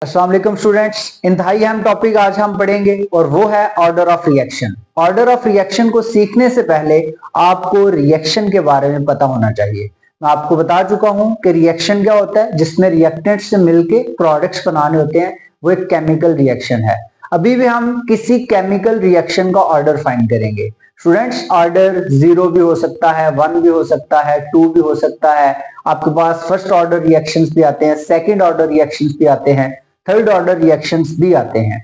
अस्सलाम वालेकुम स्टूडेंट्स, इंतहाई अहम टॉपिक आज हम पढ़ेंगे और वो है order of reaction. Order of reaction को सीखने से पहले आपको रिएक्शन के बारे में पता होना चाहिए। मैं आपको बता चुका हूं कि रिएक्शन क्या होता है, जिसमें रिएक्टेंट्स से मिलके प्रोडक्ट्स बनाने होते हैं, वो एक केमिकल रिएक्शन है। अभी भी हम किसी केमिकल रिएक्शन का ऑर्डर फाइंड करेंगे। स्टूडेंट्स, ऑर्डर 0 भी हो सकता है, 1 भी हो सकता है, 2 भी हो सकता है। आपके पास फर्स्ट ऑर्डर रिएक्शंस भी आते हैं, सेकंड ऑर्डर रिएक्शंस भी आते हैं, थर्ड ऑर्डर रिएक्शंस भी आते हैं।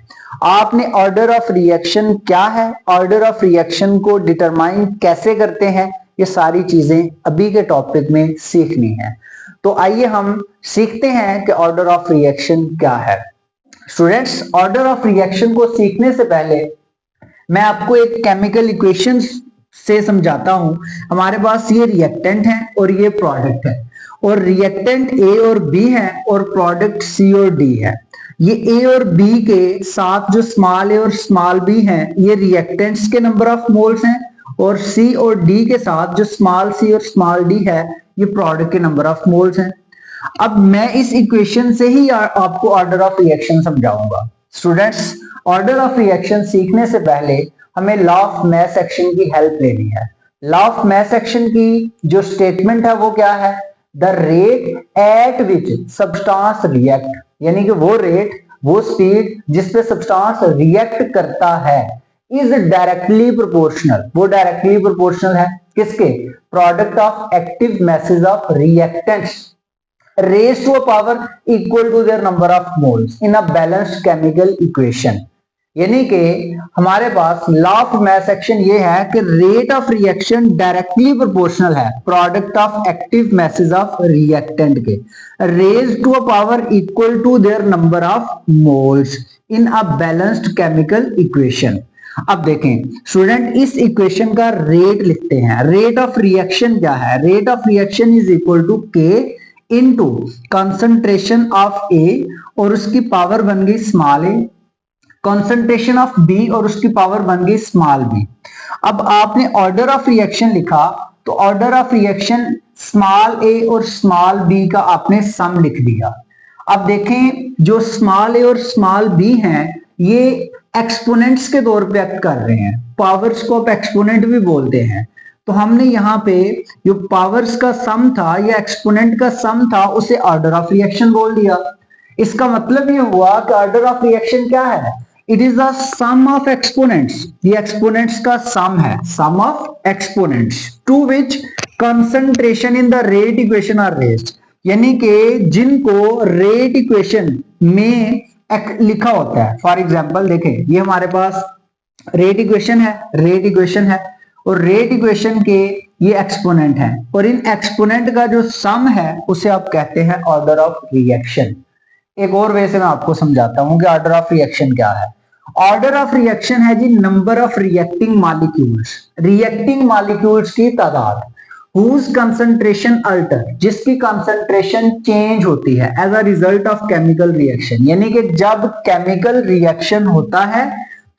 आपने ऑर्डर ऑफ रिएक्शन क्या है, ऑर्डर ऑफ रिएक्शन को डिटरमाइन कैसे करते हैं, ये सारी चीजें अभी के टॉपिक में सीखनी है। तो आइए हम सीखते हैं कि ऑर्डर ऑफ रिएक्शन क्या है। स्टूडेंट्स, ऑर्डर ऑफ रिएक्शन को सीखने से पहले मैं आपको एक केमिकल इक्वेशन से समझाता हूं। हमारे पास ये रिएक्टेंट है और ये प्रोडक्ट है, और रिएक्टेंट ए और बी है और प्रोडक्ट सी और डी है। ये ए और बी के साथ जो स्मॉल ए और स्मॉल बी हैं, ये रिएक्टेंट्स के नंबर ऑफ मोल्स हैं, और सी और डी के साथ जो स्मॉल सी और स्मॉल डी है, ये प्रोडक्ट के नंबर ऑफ मोल्स हैं। अब मैं इस इक्वेशन से ही आपको ऑर्डर ऑफ रिएक्शन समझाऊंगा। स्टूडेंट्स, ऑर्डर ऑफ रिएक्शन सीखने से पहले हमें लॉ ऑफ मास एक्शन की हेल्प लेनी है। लॉ ऑफ मास एक्शन की जो स्टेटमेंट है वो क्या है? The rate at which substance react, यानी कि वो रेट, वो स्पीड जिस पे सब्सटेंस रिएक्ट करता है, इज डायरेक्टली प्रोपोर्शनल। वो डायरेक्टली प्रोपोर्शनल है किसके? Product of active masses of reactants raised to a power equal to their number of moles in a balanced chemical equation। यानी कि हमारे पास लॉ ऑफ मास एक्शन ये है कि rate of reaction directly proportional है product of active masses of reactant के, raised to a power equal to their number of moles in a balanced chemical equation. अब देखें स्टूडेंट, इस equation का rate लिखते हैं। रेट ऑफ रिएक्शन क्या है? Rate of reaction is equal to K into concentration of A और उसकी पावर बन गई small A, concentration of B और उसकी पावर बन गई स्मॉल बी। अब आपने ऑर्डर ऑफ रिएक्शन लिखा तो ऑर्डर ऑफ रिएक्शन स्मॉल ए और स्मॉल बी का आपने सम लिख दिया। अब देखें, जो स्मॉल ए और स्मॉल बी हैं, ये एक्सपोनेंट्स के तौर पे एक्ट कर रहे हैं। पावर्स को आप एक्सपोनेंट भी बोलते हैं। तो हमने यहाँ पे जो पावर्स का सम था या एक्सपोनेंट का सम था, उसे ऑर्डर ऑफ रिएक्शन बोल दिया। इसका मतलब ये हुआ कि ऑर्डर ऑफ रिएक्शन क्या है? It is the sum of exponents. ये एक्सपोनेंट्स का सम है, sum of exponents to which concentration in the rate equation are raised, यानी कि जिनको रेट इक्वेशन में लिखा होता है। फॉर एग्जाम्पल देखें, ये हमारे पास रेट इक्वेशन है, रेट इक्वेशन है, और रेट इक्वेशन के ये एक्सपोनेंट है, और इन एक्सपोनेंट का जो सम है उसे आप कहते हैं ऑर्डर ऑफ रिएक्शन। एक और वे से मैं आपको समझाता हूं कि ऑर्डर ऑफ रिएक्शन क्या है। ऑर्डर ऑफ रिएक्शन है जी number of reacting molecules, reacting molecules की तादाद, whose concentration alter, जिसकी कंसंट्रेशन चेंज होती है as a result of chemical reaction. यानी कि जब केमिकल रिएक्शन होता है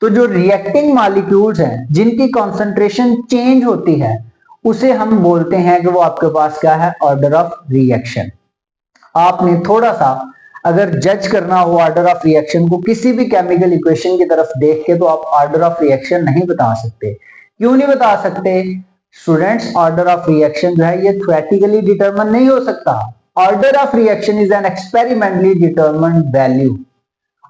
तो जो रिएक्टिंग मॉलिक्यूल्स हैं जिनकी कंसंट्रेशन चेंज होती है, उसे हम बोलते हैं कि वो आपके पास क्या है? Order of reaction. आपने थोड़ा सा अगर जज करना हो ऑर्डर ऑफ रिएक्शन को किसी भी केमिकल इक्वेशन की तरफ देख के, तो आप ऑर्डर ऑफ रिएक्शन नहीं बता सकते। क्यों नहीं बता सकते? स्टूडेंट्स, ऑर्डर ऑफ रिएक्शन जो है ये थ्योरेटिकली डिटरमिन नहीं हो सकता। Order of reaction is an experimentally determined value.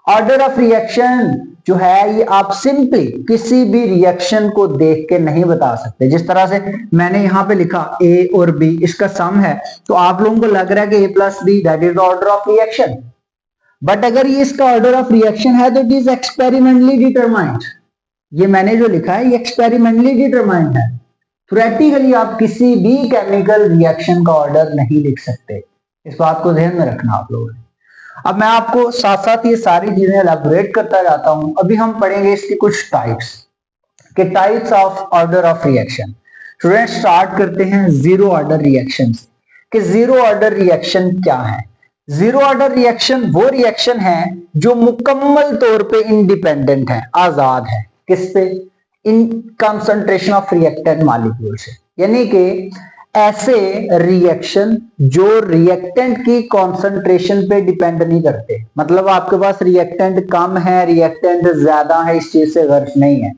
Order of reaction जो है ये आप सिंपली किसी भी रिएक्शन को देख के नहीं बता सकते। जिस तरह से मैंने यहां पे लिखा ए और बी, इसका सम है, तो आप लोगों को लग रहा है कि A plus B that is order of reaction, but अगर ये इसका ऑर्डर ऑफ रिएक्शन है तो इट इज एक्सपेरिमेंटली डिटरमाइंड। ये मैंने जो लिखा है ये एक्सपेरिमेंटली डिटरमाइंड है। थ्योरेटिकली आप किसी भी केमिकल रिएक्शन का ऑर्डर नहीं लिख सकते। इस बात को ध्यान में रखना आप लोगों ने। अब मैं आपको साथ साथ ये सारी चीजें एलैबोरेट करता जाता हूं। अभी हम पढ़ेंगे इसकी कुछ टाइप्स के, types of order of reaction. Student, start करते हैं जीरो ऑर्डर रिएक्शन से कि जीरो ऑर्डर रिएक्शन क्या है। जीरो ऑर्डर रिएक्शन वो रिएक्शन है जो मुकम्मल तौर पे इंडिपेंडेंट है, आजाद है। किस पे? In concentration of reactant molecule से। यानी कि ऐसे रिएक्शन जो रिएक्टेंट की कॉन्सेंट्रेशन पे डिपेंड नहीं करते, मतलब आपके पास रिएक्टेंट कम है, रिएक्टेंट ज्यादा है, इस चीज से गर्ज नहीं है,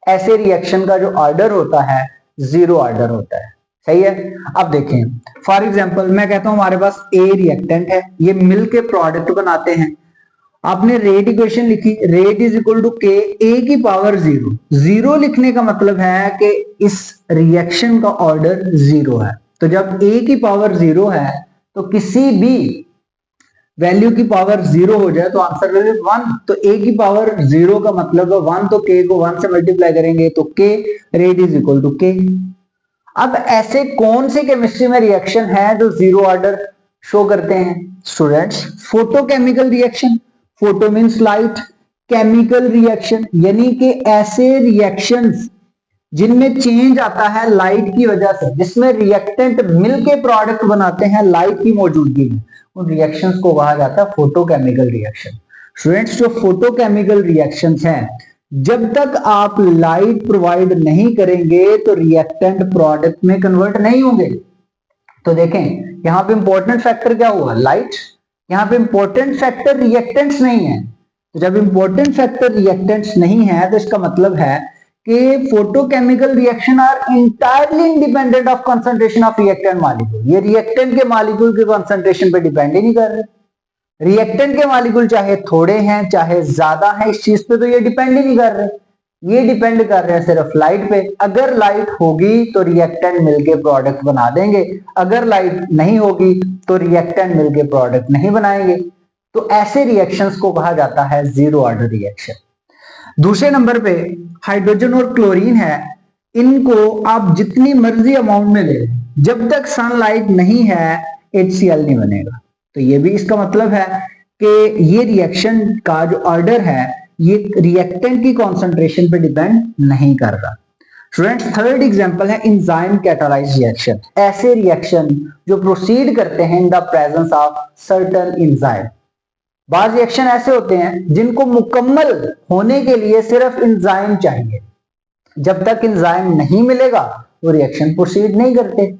ऐसे रिएक्शन का जो ऑर्डर होता है जीरो ऑर्डर होता है। सही है। अब देखें, फॉर एग्जांपल मैं कहता हूं हमारे पास ए रिएक्टेंट है, ये मिलके प्रोडक्ट बनाते हैं। आपने रेट इक्वेशन लिखी, रेट इज इक्वल टू के ए की पावर जीरो। जीरो लिखने का मतलब है कि इस रिएक्शन का ऑर्डर जीरो है। तो जब ए की पावर जीरो है तो किसी भी वैल्यू की पावर जीरो हो जाए तो आंसर वैल्यू वन। तो ए की पावर जीरो का मतलब है वन, तो के को वन से मल्टीप्लाई करेंगे तो के रेट इज इक्वल टू के। अब ऐसे कौन से केमिस्ट्री में रिएक्शन है जो जीरो ऑर्डर शो करते हैं students? Photochemical reaction, photo means light, chemical reaction यानी कि ऐसे रिएक्शंस जिनमें चेंज आता है लाइट की वजह से, जिसमें रिएक्टेंट मिलके प्रोडक्ट बनाते हैं लाइट की मौजूदगी में, उन रिएक्शंस को कहा जाता है फोटोकेमिकल रिएक्शन। स्टूडेंट्स, जो फोटोकेमिकल रिएक्शंस हैं, जब तक आप लाइट प्रोवाइड नहीं करेंगे तो रिएक्टेंट प्रोडक्ट में कन्वर्ट नहीं होंगे। तो देखें यहां पे इंपॉर्टेंट फैक्टर क्या हुआ? लाइट। यहां पे इंपॉर्टेंट फैक्टर रिएक्टेंट्स नहीं है। तो जब इंपॉर्टेंट फैक्टर रिएक्टेंट्स नहीं है तो इसका मतलब है कि photochemical reaction are entirely independent of concentration of reactant molecule. ये रिएक्टेंट के मॉलिक्यूल के कंसंट्रेशन पे डिपेंड ही नहीं कर रहे। रिएक्टेंट के मॉलिक्यूल चाहे थोड़े हैं चाहे ज्यादा हैं, इस चीज पे तो ये डिपेंड ही नहीं कर रहे। ये डिपेंड कर रहे हैं सिर्फ लाइट पे। अगर लाइट होगी तो रिएक्टेंट मिलके प्रोडक्ट बना देंगे, अगर लाइट नहीं होगी तो रिएक्टेंट मिलके प्रोडक्ट नहीं बनाएंगे। तो ऐसे रिएक्शंस को कहा जाता है जीरो ऑर्डर रिएक्शन। दूसरे नंबर पे हाइड्रोजन और क्लोरीन है, इनको आप जितनी मर्जी अमाउंट में ले, जब तक सनलाइट नहीं है HCl नहीं बनेगा। तो ये भी इसका मतलब है कि ये रिएक्शन का जो ऑर्डर है ये रिएक्टेंट की कॉन्सेंट्रेशन पे डिपेंड नहीं कर रहा। स्टूडेंट्स, थर्ड एग्जांपल है एंजाइम कैटालाइज्ड रिएक्शन। ऐसे रिएक्शन जो प्रोसीड करते हैं in the presence of certain enzyme. बाज रिएक्शन ऐसे होते हैं जिनको मुकम्मल होने के लिए सिर्फ एंजाइम चाहिए, जब तक एंजाइम नहीं मिलेगा वो रिएक्शन प्रोसीड नहीं करते।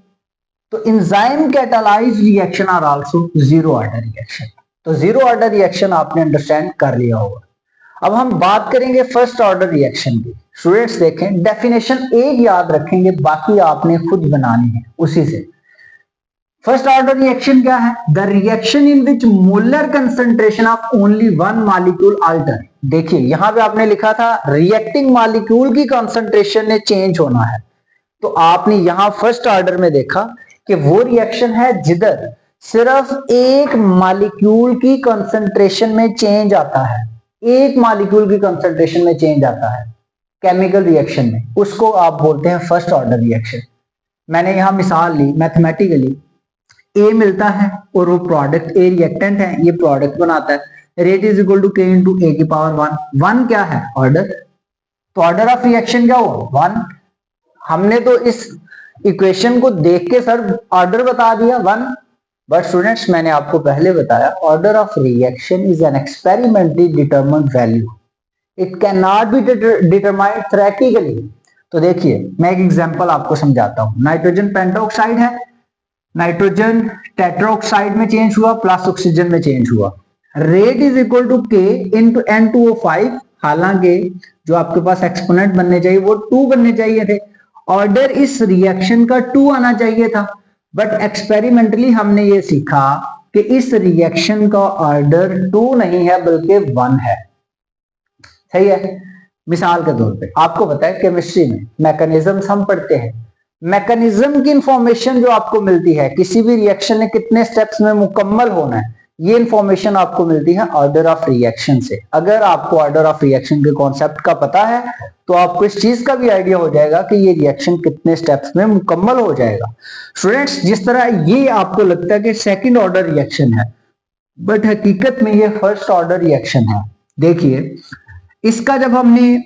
तो enzyme catalysed reaction are also zero order reaction. तो जीरो ऑर्डर रिएक्शन आपने अंडरस्टैंड कर लिया होगा। अब हम बात करेंगे फर्स्ट ऑर्डर रिएक्शन की। स्टूडेंट्स देखें, डेफिनेशन एक याद रखेंगे, बाकी आपने खुद बनानी है उसी से। फर्स्ट ऑर्डर रिएक्शन क्या है? The reaction in which molar concentration of only one molecule alter. देखिए यहां पे आपने लिखा था रिएक्टिंग मॉलिक्यूल की कंसंट्रेशन ने चेंज होना है, तो आपने यहां फर्स्ट ऑर्डर में देखा कि वो रिएक्शन है जिधर सिर्फ एक मॉलिक्यूल की कंसंट्रेशन में चेंज आता है, एक मॉलिक्यूल की कंसंट्रेशन में चेंज आता है केमिकल रिएक्शन में, उसको आप बोलते हैं फर्स्ट ऑर्डर रिएक्शन। मैंने यहां मिसाल ली, मैथमेटिकली ए मिलता है और वो प्रोडक्ट, ए रिएक्टेंट है, ये प्रोडक्ट बनाता है, रेट इज इक्वल टू के इंटू ए की पावर वन। वन क्या है? ऑर्डर। तो ऑर्डर ऑफ रिएक्शन क्या हुआ? वन। हमने तो इस इक्वेशन को देख के सर ऑर्डर बता दिया वन, बट स्टूडेंट्स मैंने आपको पहले बताया order of reaction is an experimentally determined value, it can not be determined theoretically. तो देखिए मैं एक एग्जांपल आपको समझाता हूं। नाइट्रोजन पेंटाऑक्साइड है, नाइट्रोजन टेट्राऑक्साइड में चेंज हुआ प्लस ऑक्सीजन में चेंज हुआ, रेट इज इक्वल टू के इंटू N2O5। हालांकि जो आपके पास एक्सपोनेंट बनने चाहिए वो 2 बनने चाहिए थे, ऑर्डर इस रिएक्शन का 2 आना चाहिए था, बट एक्सपेरिमेंटली हमने ये सीखा कि इस रिएक्शन का ऑर्डर 2 नहीं है बल्कि 1 है। सही है। मिसाल के तौर पे आपको पता है केमिस्ट्री में मैकेनिज्म्स हम पढ़ते हैं, मैकेनिज्म की इंफॉर्मेशन जो आपको मिलती है, किसी भी रिएक्शन ने कितने स्टेप्स में मुकम्मल होना है, ये इंफॉर्मेशन आपको मिलती है ऑर्डर ऑफ रिएक्शन से। अगर आपको ऑर्डर ऑफ रिएक्शन के कॉन्सेप्ट का पता है तो आपको इस चीज का भी आइडिया हो जाएगा कि ये रिएक्शन कितने स्टेप्स में मुकम्मल हो जाएगा। स्टूडेंट्स, जिस तरह ये आपको लगता है कि सेकंड ऑर्डर रिएक्शन है, बट हकीकत में ये फर्स्ट ऑर्डर रिएक्शन है। देखिए इसका जब हमने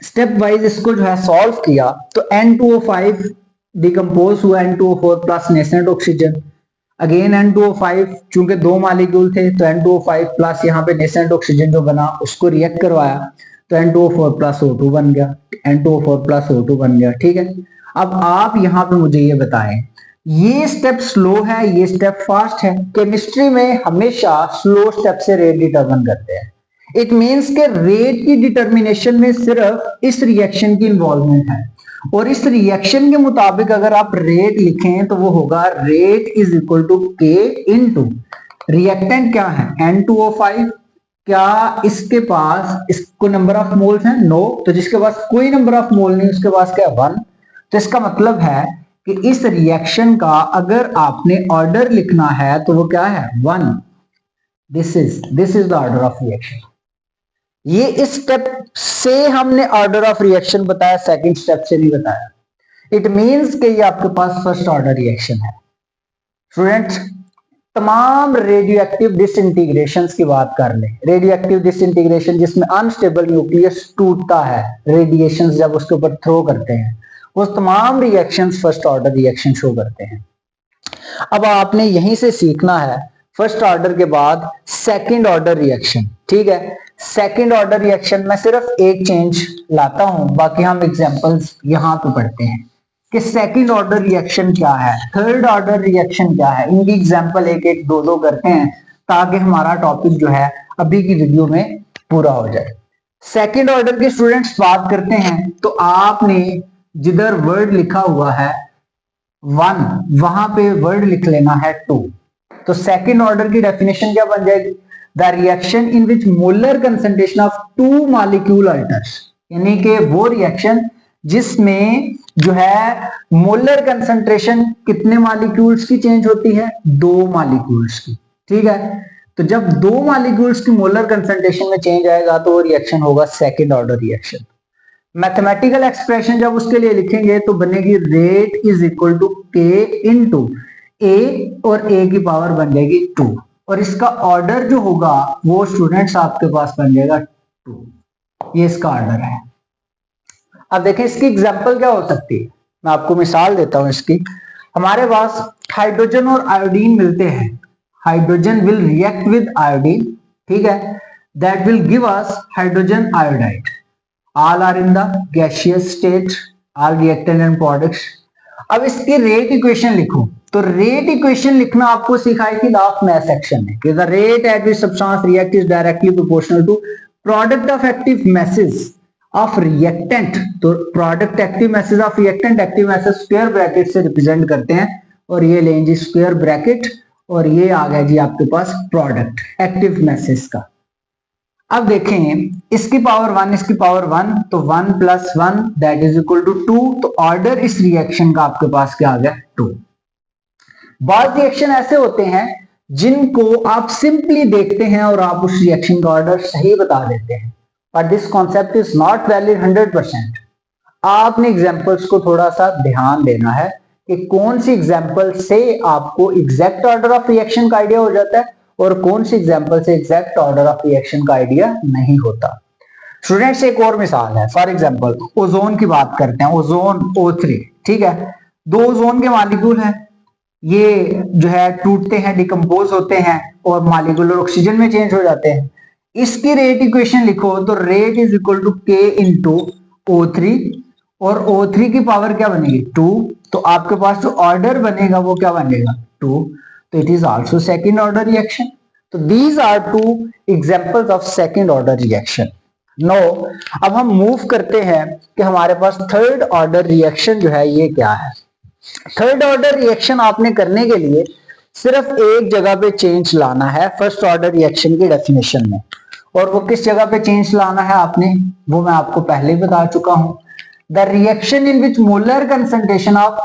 स्टेप वाइज इसको जो है सॉल्व किया तो N2O5 डिकम्पोज हुआ N2O4 plus nascent oxygen, again N2O5, चूंकि 2 मॉलिक्यूल थे तो N2O5 प्लस यहाँ पे नेसेंट ऑक्सीजन जो बना उसको रिएक्ट करवाया तो N2O4 प्लस O2 बन गया, N2O4 प्लस O2 बन गया। ठीक है। अब आप यहाँ पे मुझे ये बताएं, ये स्टेप स्लो है, ये स्टेप फास्ट है। केमिस्ट्री में हमेशा स्लो स्टेप से रेट डिटरमिन करते हैं। इट मींस के रेट की डिटर्मिनेशन में सिर्फ इस रिएक्शन की इन्वॉल्वमेंट है, और इस रिएक्शन के मुताबिक अगर आप रेट लिखें तो वो होगा rate is equal to K into reactant क्या है N2O5। क्या इसके पास इसको नंबर ऑफ मोल्स है? नो। तो जिसके पास कोई नंबर ऑफ मोल नहीं उसके पास क्या है? 1। तो इसका मतलब है कि इस रिएक्शन का अगर आपने ऑर्डर लिखना है तो वो क्या है? 1। This is the order of reaction. ये इस स्टेप से हमने ऑर्डर ऑफ रिएक्शन बताया, सेकंड स्टेप से नहीं बताया। इट मींस कि ये आपके पास फर्स्ट ऑर्डर रिएक्शन है। स्टूडेंट्स, तमाम रेडियोएक्टिव डिसइंटीग्रेशन की बात कर लें। रेडियोएक्टिव डिसइंटीग्रेशन जिसमें अनस्टेबल न्यूक्लियस टूटता है, रेडिएशन जब उसके ऊपर थ्रो करते हैं, वो तमाम reactions first order reaction show करते हैं। अब आपने यहीं से सीखना है फर्स्ट ऑर्डर के बाद सेकंड ऑर्डर रिएक्शन। ठीक है, सेकंड ऑर्डर रिएक्शन में सिर्फ एक चेंज लाता हूं, बाकी हम एग्जांपल्स यहां पे पढ़ते हैं कि सेकंड ऑर्डर रिएक्शन क्या है, थर्ड ऑर्डर रिएक्शन क्या है। इनकी एग्जांपल एक एक दो दो करते हैं ताकि हमारा टॉपिक जो है अभी की वीडियो में पूरा हो जाए। सेकंड ऑर्डर के स्टूडेंट्स बात करते हैं तो आपने जिधर वर्ड लिखा हुआ है 1 वहां पे वर्ड लिख लेना है 2। तो सेकंड ऑर्डर की डेफिनेशन क्या बन जाएगी? The reaction in which molar concentration of 2 molecule altars, यानी कि वो रिएक्शन जिसमें जो है मोलर कंसंट्रेशन कितने मॉलिक्यूल्स की चेंज होती है? 2 मॉलिक्यूल्स की। ठीक है, तो जब 2 मॉलिक्यूल्स की मोलर कंसंट्रेशन में चेंज आएगा तो वो रिएक्शन होगा second order reaction. Mathematical expression जब उसके लिए लिखेंगे तो बनेगी rate is equal to K into ए, और ए की पावर बन जाएगी 2, और इसका ऑर्डर जो होगा वो स्टूडेंट्स आपके पास बन जाएगा 2। ये इसका ऑर्डर है। अब देखें इसकी एग्जांपल क्या हो सकती है, मैं आपको मिसाल देता हूं इसकी। हमारे पास हाइड्रोजन और आयोडीन मिलते हैं। Hydrogen will react with iodine, ठीक है, that will give us hydrogen iodide. All are in the gaseous state, all reactant and products. अब इसकी रेट इक्वेशन लिखो, तो रेट इक्वेशन लिखना आपको सिखाई थी लास्ट मैथ सेक्शन में कि the rate at which substance react is directly proportional to product of active masses of reactant. तो product active masses of reactant, active masses square bracket से रिप्रेजेंट करते हैं, और ये लें जी स्क्वायर ब्रैकेट, और ये आ गया जी आपके पास प्रोडक्ट एक्टिव मैसेज का। अब देखें इसकी पावर 1, इसकी पावर 1, तो 1 + 1 दैट इज इक्वल टू 2। तो ऑर्डर इस रिएक्शन का आपके पास क्या आ गया? 2। बाद रिएक्शन ऐसे होते हैं जिनको आप सिंपली देखते हैं और आप उस रिएक्शन का ऑर्डर सही बता देते हैं, पर this concept is not valid 100%। आपने एग्जांपल्स को थोड़ा सा ध्यान देना है कि कौन सी एग्जांपल से आपको एग्जैक्ट ऑर्डर ऑफ रिएक्शन का आइडिया हो जाता है और कौन सी एग्जांपल से एग्जैक्ट ऑर्डर ऑफ रिएक्शन का आइडिया नहीं होता। स्टूडेंट्स एक और मिसाल है, फॉर एग्जांपल ओजोन की बात करते हैं, ओजोन O3। ठीक है, 2 ओजोन के मॉलिक्यूल हैं, ये जो है टूटते हैं, डिकम्पोज होते हैं और मॉलिक्यूलर ऑक्सीजन में चेंज हो जाते हैं। इसकी रेट इक्वेशन लिखो तो rate is equal to K into O3, और O3 की पावर क्या बनेगी? 2। तो आपके पास जो ऑर्डर बनेगा वो क्या बनेगा? 2। तो it is also second order reaction. तो these are 2 examples of second order reaction. No, अब हम मूव करते हैं कि हमारे पास थर्ड ऑर्डर रिएक्शन जो है ये क्या है। थर्ड ऑर्डर रिएक्शन आपने करने के लिए सिर्फ एक जगह पे चेंज लाना है फर्स्ट ऑर्डर रिएक्शन की डेफिनेशन में, और वो किस जगह पे चेंज लाना है आपने, वो मैं आपको पहले ही बता चुका हूं। The reaction in which molar concentration of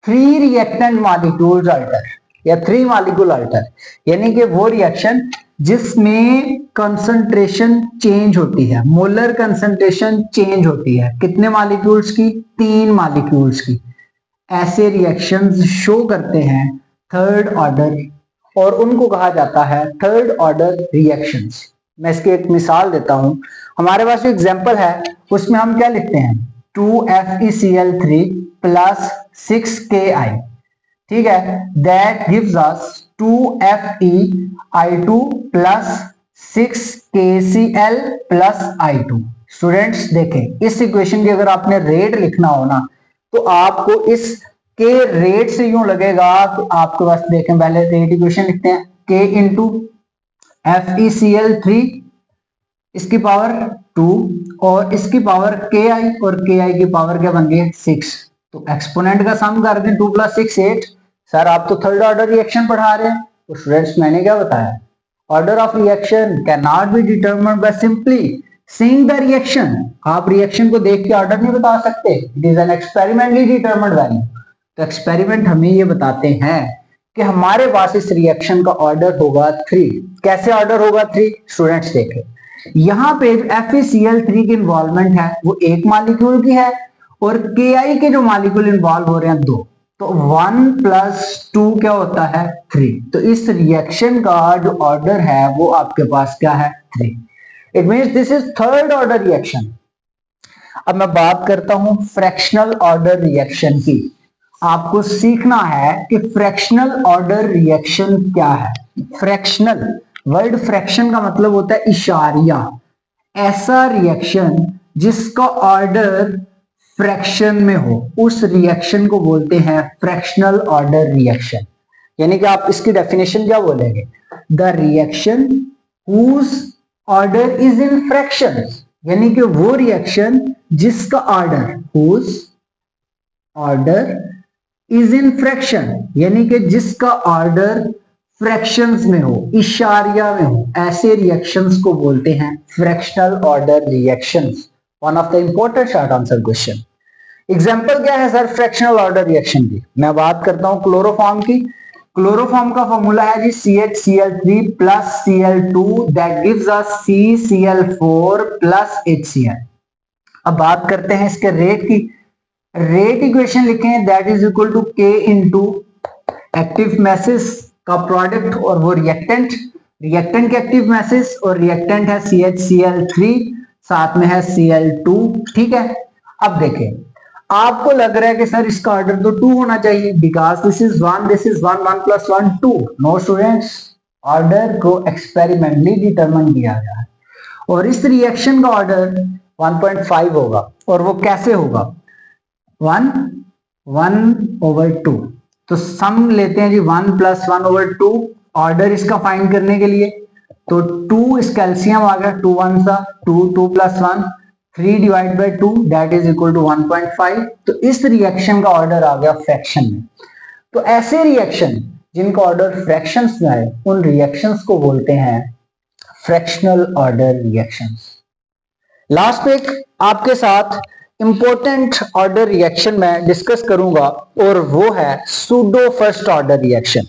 3 reactant molecules alter, या 3 मॉलिक्यूल अल्टर, यानी कि वो रिएक्शन जिसमें कंसंट्रेशन चेंज होती है, मोलर कंसंट्रेशन चेंज होती है, कितने मॉलिक्यूल्स की? 3 मॉलिक्यूल्स की। ऐसे रिएक्शंस शो करते हैं थर्ड ऑर्डर, और उनको कहा जाता है थर्ड ऑर्डर रिएक्शंस। मैं इसकी एक मिसाल देता हूं। हमारे पास जो एग्जांपल है उसमें हम क्या लिखते हैं? 2FeCl3 + 6Ki, ठीक है, that gives us 2FeI2 + 6KCl + I2। Students देखें, इस इक्वेशन की अगर आपने रेट लिखना हो ना तो आपको इस के रेट से यूं लगेगा कि आपके पास, देखें पहले रेट इक्वेशन लिखते हैं, के इंटू FeCl3 इसकी पावर 2 और इसकी पावर Ki, और Ki की पावर क्या बन गई 6। तो एक्सपोनेंट का सम कर दें 2 + 6 8। सर आप तो थर्ड ऑर्डर रिएक्शन पढ़ा रहे हैं। तो स्टूडेंट्स मैंने क्या बताया, order of reaction can not be determined by simply seeing the reaction. आप रिएक्शन को देख के ऑर्डर नहीं बता सकते, it is an experimentally determined value. तो एक्सपेरिमेंट हमें ये बताते हैं कि हमारे पास इस रिएक्शन का ऑर्डर होगा 3। कैसे ऑर्डर होगा 3? स्टूडेंट्स देखें, यहां पे FeCl3 की इन्वॉल्वमेंट है वो एक मॉलिक्यूल की है, और Ki के जो मॉलिक्यूल इन्वॉल्व हो रहे हैं 2। तो 1 + 2 क्या होता है 3। तो इस रिएक्शन का जो ऑर्डर है वो आपके पास क्या है 3। It means this is third order reaction. अब मैं बात करता हूं फ्रैक्शनल ऑर्डर रिएक्शन की। आपको सीखना है कि फ्रैक्शनल ऑर्डर रिएक्शन क्या है। फ्रैक्शनल, वर्ड फ्रैक्शन का मतलब होता है इशारिया। ऐसा रिएक्शन जिसका ऑर्डर फ्रैक्शन में हो, उस रिएक्शन को बोलते हैं फ्रैक्शनल ऑर्डर रिएक्शन। यानी कि आप इसकी डेफिनेशन क्या बोलेंगे, the reaction whose order is in fractions. यानी कि वो रिएक्शन जिसका order, whose order is in fraction, यानी कि जिसका ऑर्डर फ्रैक्शंस में हो, इशारिया में हो, ऐसे रिएक्शंस को बोलते हैं fractional order reactions. One of the important short answer question. Example क्या है सर फ्रैक्शनल ऑर्डर रिएक्शन की? मैं बात करता हूं क्लोरोफॉर्म की। क्लोरोफॉर्म का फॉर्मूला है जी CHCl3 + Cl2 that gives us CCl4 + HCl। अब बात करते हैं इसके रेट की। रेट इक्वेशन लिखें, that is equal to K into active masses का प्रोडक्ट और वो रिएक्टेंट, रिएक्टेंट के एक्टिव मैसेज, और रिएक्टेंट है CHCl3, साथ में है Cl2। ठीक है, अब देखें, आपको लग रहा है कि सर इसका ऑर्डर तो 2 होना चाहिए, because this is 1, this is 1, 1 + 1 2। No students, order को एक्सपेरिमेंटली डिटरमाइन किया गया है, और इस रिएक्शन का ऑर्डर 1.5 होगा। और वो कैसे होगा, 1/2। तो सम लेते हैं जी 1 + 1/2 ऑर्डर इसका फाइंड करने के लिए। तो 2 इस कैल्शियम आ गया, 2 1 सा 2, 2 + 1 3 / 2 दैट इज इक्वल टू 1.5। तो इस रिएक्शन का ऑर्डर आ गया फ्रैक्शन में। तो ऐसे रिएक्शन जिनका ऑर्डर फ्रैक्शंस में है, उन रिएक्शंस को बोलते हैं फ्रैक्शनल ऑर्डर रिएक्शंस। लास्ट में एक आपके साथ इंपॉर्टेंट ऑर्डर रिएक्शन मैं डिस्कस करूंगा, और वो है pseudo first order reaction.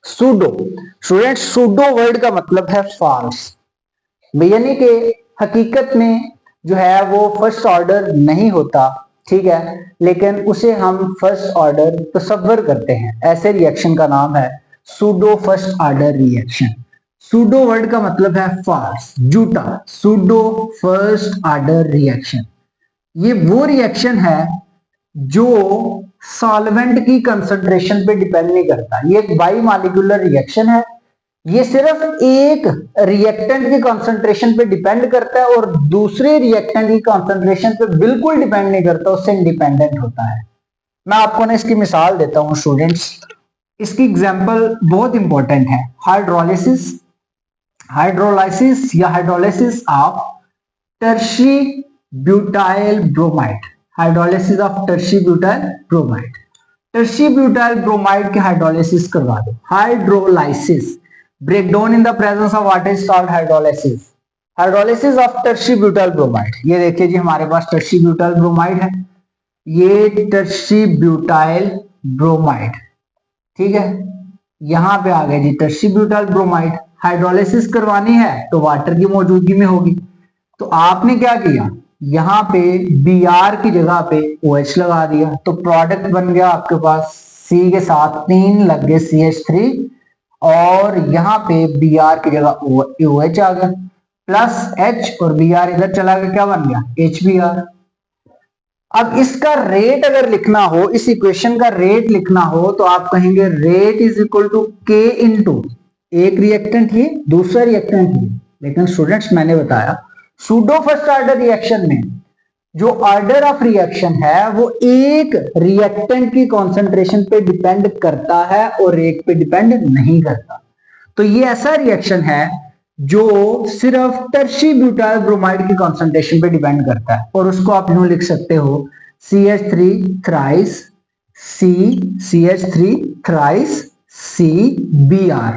Pseudo, student pseudo word का मतलब है फॉल्स, यानी कि हकीकत में जो है वो फर्स्ट ऑर्डर नहीं होता, ठीक है, लेकिन उसे हम फर्स्ट ऑर्डर तस्वर करते हैं। ऐसे रिएक्शन का नाम है pseudo first order reaction. Pseudo word का मतलब है फॉल्स, झूठा। सूडो फर्स्ट ऑर्डर रिएक्शन ये वो रिएक्शन है जो सॉल्वेंट की कंसंट्रेशन पे डिपेंड नहीं करता। ये एक बाई मॉलिक्यूलर रिएक्शन है, ये सिर्फ एक रिएक्टेंट की कंसंट्रेशन पे डिपेंड करता है और दूसरे रिएक्टेंट की कंसंट्रेशन पे बिल्कुल डिपेंड नहीं करता, उससे इंडिपेंडेंट होता है। मैं आपको ना इसकी मिसाल देता हूं स्टूडेंट्स, इसकी एग्जांपल बहुत इंपॉर्टेंट है। हाइड्रोलिसिस, हाइड्रोलाइसिस या hydrolysis of tertiary butyl bromide, hydrolysis of tertiary butyl bromide. Tertiary butyl bromide के हाइड्रोलिसिस करवा दो। Hydrolysis, breakdown in the presence of what is called hydrolysis. Hydrolysis of tertiary butyl bromide. ये देखिए जी हमारे पास tertiary butyl bromide है, ये tertiary butyl bromide, ठीक है, यहां पे आ गया जी टर्शी ब्यूटाइल ब्रोमाइड। हाइड्रोलिसिस करवानी है तो वाटर की मौजूदगी में होगी, तो आपने क्या किया, यहां पे Br की जगह पे OH लगा दिया, तो प्रोडक्ट बन गया आपके पास C के साथ 3 लग गए CH3, और यहां पे Br की जगह OH आ गया प्लस H, और Br इधर चला गया, क्या बन गया HBr। अब इसका रेट अगर लिखना हो, इस इक्वेशन का रेट लिखना हो, तो आप कहेंगे rate is equal to K into एक रिएक्टेंट ये, दूसरा रिएक्टेंट ये। लेकिन स्टूडेंट्स मैंने बताया सूडो फर्स्ट ऑर्डर रिएक्शन में जो ऑर्डर ऑफ रिएक्शन है वो एक रिएक्टेंट की कॉन्सेंट्रेशन पे डिपेंड करता है और एक पे डिपेंड नहीं करता। तो ये ऐसा रिएक्शन है जो सिर्फ टर्शी ब्यूटाइल ब्रोमाइड की कॉन्सेंट्रेशन पे डिपेंड करता है, और उसको आप यूं लिख सकते हो CH3 thrice CH3 thrice CBr।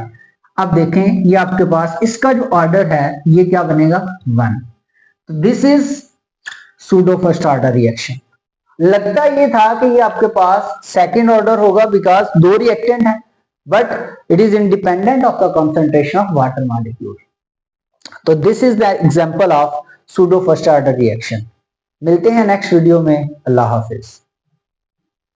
अब देखें ये आपके पास इसका जो ऑर्डर है ये क्या बनेगा 1। तो this is pseudo first order reaction. लगता ये था कि ये आपके पास सेकंड ऑर्डर होगा बिकॉज दो रिएक्टेंट है, but it is independent of the concentration of water molecule. तो this is the example of pseudo first order reaction. मिलते हैं नेक्स्ट वीडियो में। अल्लाह हाफिज।